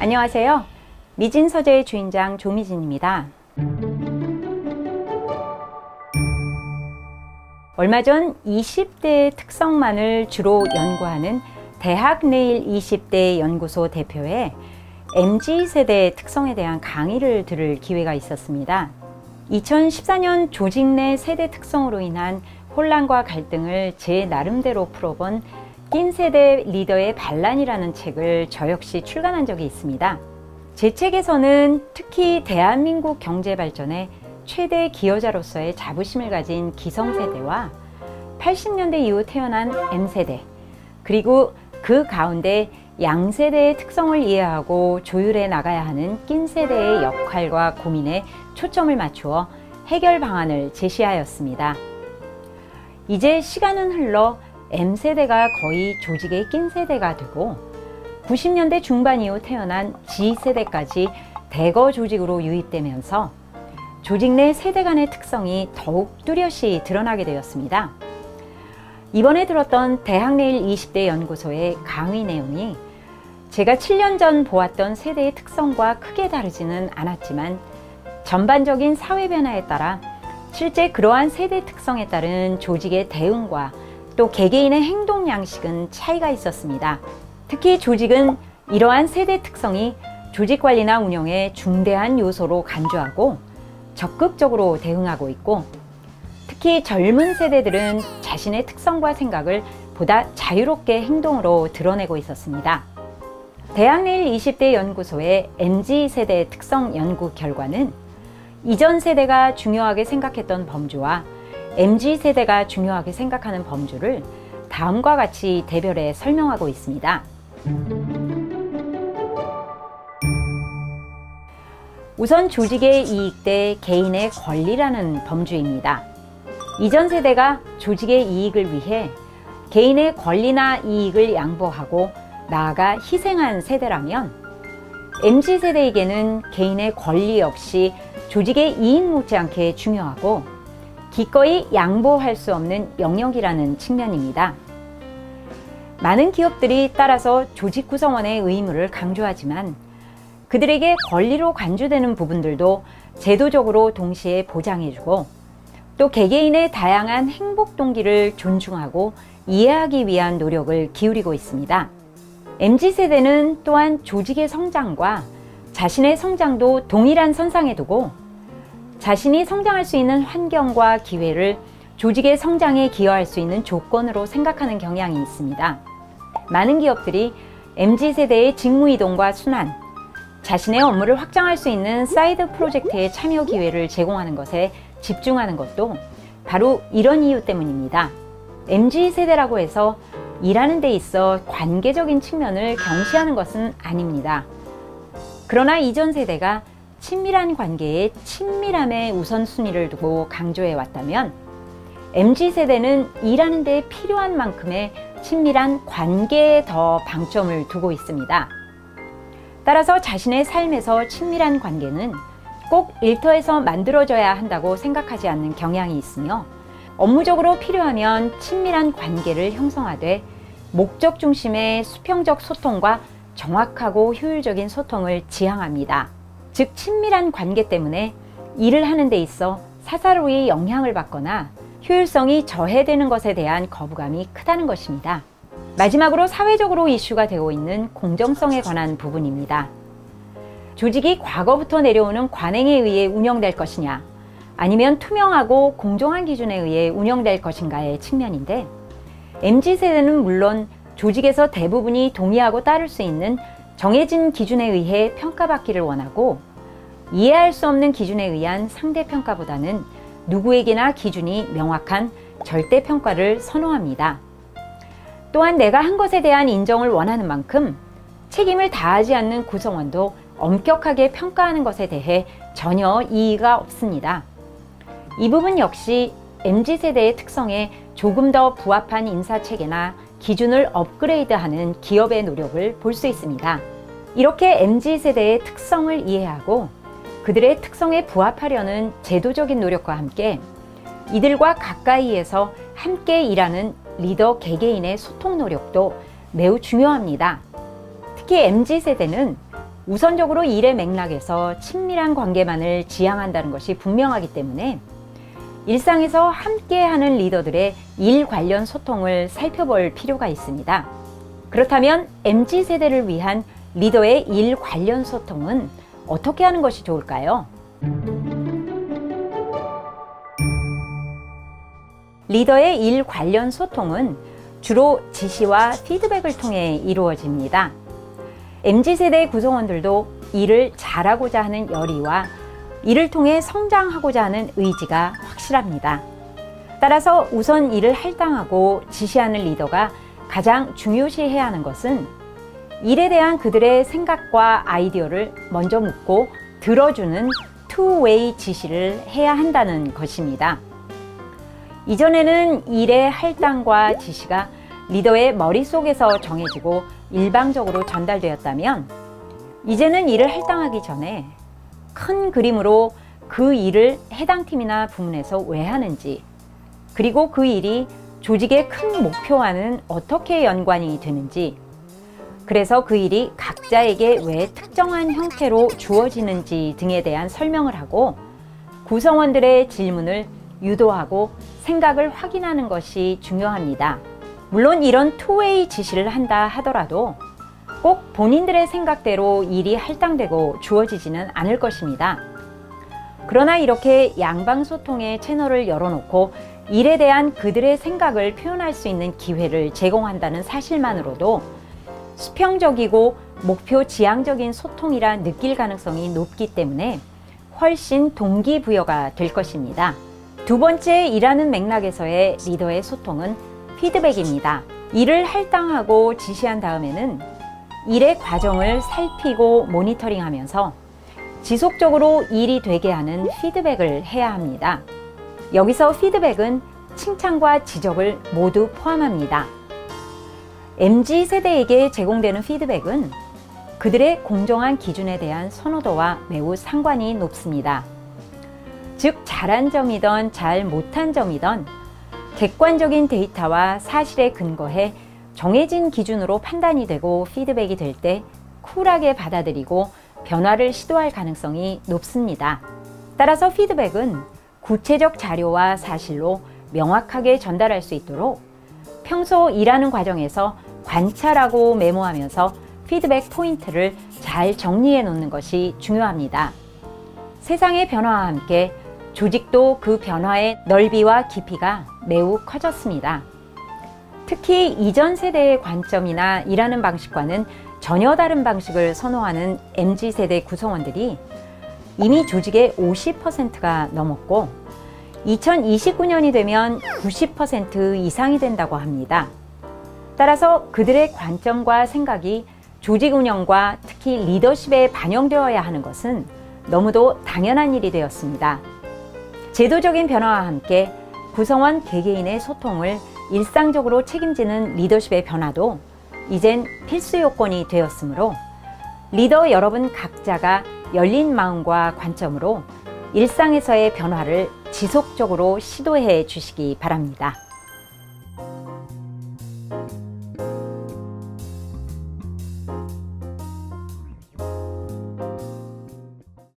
안녕하세요. 미진서재의 주인장 조미진입니다. 얼마 전 20대의 특성만을 주로 연구하는 대학내일 20대 연구소 대표의 MZ세대의 특성에 대한 강의를 들을 기회가 있었습니다. 2014년 조직 내 세대 특성으로 인한 혼란과 갈등을 제 나름대로 풀어본 낀세대 리더의 반란이라는 책을 저 역시 출간한 적이 있습니다. 제 책에서는 특히 대한민국 경제 발전의 최대 기여자로서의 자부심을 가진 기성세대와 80년대 이후 태어난 M세대, 그리고 그 가운데 양세대의 특성을 이해하고 조율해 나가야 하는 낀세대의 역할과 고민에 초점을 맞추어 해결 방안을 제시하였습니다. 이제 시간은 흘러 M세대가 거의 조직의 낀세대가 되고 90년대 중반 이후 태어난 G세대까지 대거 조직으로 유입되면서 조직 내 세대 간의 특성이 더욱 뚜렷이 드러나게 되었습니다. 이번에 들었던 대학내일 20대 연구소의 강의 내용이 제가 7년 전 보았던 세대의 특성과 크게 다르지는 않았지만 전반적인 사회 변화에 따라 실제 그러한 세대 특성에 따른 조직의 대응과 또 개개인의 행동 양식은 차이가 있었습니다. 특히 조직은 이러한 세대 특성이 조직 관리나 운영의 중대한 요소로 간주하고 적극적으로 대응하고 있고, 특히 젊은 세대들은 자신의 특성과 생각을 보다 자유롭게 행동으로 드러내고 있었습니다. 대학내일 20대 연구소의 MZ세대 특성 연구 결과는 이전 세대가 중요하게 생각했던 범주와 MZ세대가 중요하게 생각하는 범주를 다음과 같이 대별해 설명하고 있습니다. 우선 조직의 이익 대 개인의 권리라는 범주입니다. 이전 세대가 조직의 이익을 위해 개인의 권리나 이익을 양보하고 나아가 희생한 세대라면 MZ세대에게는 개인의 권리 역시 조직의 이익 못지않게 중요하고 기꺼이 양보할 수 없는 영역이라는 측면입니다. 많은 기업들이 따라서 조직 구성원의 의무를 강조하지만 그들에게 권리로 간주되는 부분들도 제도적으로 동시에 보장해주고 또 개개인의 다양한 행복 동기를 존중하고 이해하기 위한 노력을 기울이고 있습니다. MZ세대는 또한 조직의 성장과 자신의 성장도 동일한 선상에 두고 자신이 성장할 수 있는 환경과 기회를 조직의 성장에 기여할 수 있는 조건으로 생각하는 경향이 있습니다. 많은 기업들이 MZ세대의 직무이동과 순환, 자신의 업무를 확장할 수 있는 사이드 프로젝트의 참여 기회를 제공하는 것에 집중하는 것도 바로 이런 이유 때문입니다. MZ세대라고 해서 일하는 데 있어 관계적인 측면을 경시하는 것은 아닙니다. 그러나 이전 세대가 친밀한 관계에 친밀함의 우선순위를 두고 강조해 왔다면 MZ세대는 일하는 데 필요한 만큼의 친밀한 관계에 더 방점을 두고 있습니다. 따라서 자신의 삶에서 친밀한 관계는 꼭 일터에서 만들어져야 한다고 생각하지 않는 경향이 있으며 업무적으로 필요하면 친밀한 관계를 형성하되 목적 중심의 수평적 소통과 정확하고 효율적인 소통을 지향합니다. 즉 친밀한 관계 때문에 일을 하는 데 있어 사사로이 영향을 받거나 효율성이 저해되는 것에 대한 거부감이 크다는 것입니다. 마지막으로 사회적으로 이슈가 되고 있는 공정성에 관한 부분입니다. 조직이 과거부터 내려오는 관행에 의해 운영될 것이냐 아니면 투명하고 공정한 기준에 의해 운영될 것인가의 측면인데 MZ세대는 물론 조직에서 대부분이 동의하고 따를 수 있는 정해진 기준에 의해 평가받기를 원하고 이해할 수 없는 기준에 의한 상대평가보다는 누구에게나 기준이 명확한 절대평가를 선호합니다. 또한 내가 한 것에 대한 인정을 원하는 만큼 책임을 다하지 않는 구성원도 엄격하게 평가하는 것에 대해 전혀 이의가 없습니다. 이 부분 역시 MZ세대의 특성에 조금 더 부합한 인사체계나 기준을 업그레이드하는 기업의 노력을 볼 수 있습니다. 이렇게 MZ세대의 특성을 이해하고 그들의 특성에 부합하려는 제도적인 노력과 함께 이들과 가까이에서 함께 일하는 리더 개개인의 소통 노력도 매우 중요합니다. 특히 MZ세대는 우선적으로 일의 맥락에서 친밀한 관계만을 지향한다는 것이 분명하기 때문에 일상에서 함께하는 리더들의 일 관련 소통을 살펴볼 필요가 있습니다. 그렇다면 MZ세대를 위한 리더의 일 관련 소통은 어떻게 하는 것이 좋을까요? 리더의 일 관련 소통은 주로 지시와 피드백을 통해 이루어집니다. MZ세대 구성원들도 일을 잘하고자 하는 열의와 이를 통해 성장하고자 하는 의지가 확실합니다. 따라서 우선 일을 할당하고 지시하는 리더가 가장 중요시해야 하는 것은 일에 대한 그들의 생각과 아이디어를 먼저 묻고 들어주는 투웨이 지시를 해야 한다는 것입니다. 이전에는 일의 할당과 지시가 리더의 머릿속에서 정해지고 일방적으로 전달되었다면 이제는 일을 할당하기 전에 큰 그림으로 그 일을 해당 팀이나 부문에서 왜 하는지, 그리고 그 일이 조직의 큰 목표와는 어떻게 연관이 되는지, 그래서 그 일이 각자에게 왜 특정한 형태로 주어지는지 등에 대한 설명을 하고 구성원들의 질문을 유도하고 생각을 확인하는 것이 중요합니다. 물론 이런 투웨이 지시를 한다 하더라도 꼭 본인들의 생각대로 일이 할당되고 주어지지는 않을 것입니다. 그러나 이렇게 양방소통의 채널을 열어놓고 일에 대한 그들의 생각을 표현할 수 있는 기회를 제공한다는 사실만으로도 수평적이고 목표 지향적인 소통이라 느낄 가능성이 높기 때문에 훨씬 동기부여가 될 것입니다. 두 번째, 일하는 맥락에서의 리더의 소통은 피드백입니다. 일을 할당하고 지시한 다음에는 일의 과정을 살피고 모니터링하면서 지속적으로 일이 되게 하는 피드백을 해야 합니다. 여기서 피드백은 칭찬과 지적을 모두 포함합니다. MZ세대에게 제공되는 피드백은 그들의 공정한 기준에 대한 선호도와 매우 상관이 높습니다. 즉, 잘한 점이든 잘 못한 점이든 객관적인 데이터와 사실에 근거해 정해진 기준으로 판단이 되고 피드백이 될 때 쿨하게 받아들이고 변화를 시도할 가능성이 높습니다. 따라서 피드백은 구체적 자료와 사실로 명확하게 전달할 수 있도록 평소 일하는 과정에서 관찰하고 메모하면서 피드백 포인트를 잘 정리해 놓는 것이 중요합니다. 세상의 변화와 함께 조직도 그 변화의 넓이와 깊이가 매우 커졌습니다. 특히 이전 세대의 관점이나 일하는 방식과는 전혀 다른 방식을 선호하는 MZ세대 구성원들이 이미 조직의 50%가 넘었고 2029년이 되면 90% 이상이 된다고 합니다. 따라서 그들의 관점과 생각이 조직 운영과 특히 리더십에 반영되어야 하는 것은 너무도 당연한 일이 되었습니다. 제도적인 변화와 함께 구성원 개개인의 소통을 일상적으로 책임지는 리더십의 변화도 이젠 필수 요건이 되었으므로 리더 여러분 각자가 열린 마음과 관점으로 일상에서의 변화를 지속적으로 시도해 주시기 바랍니다.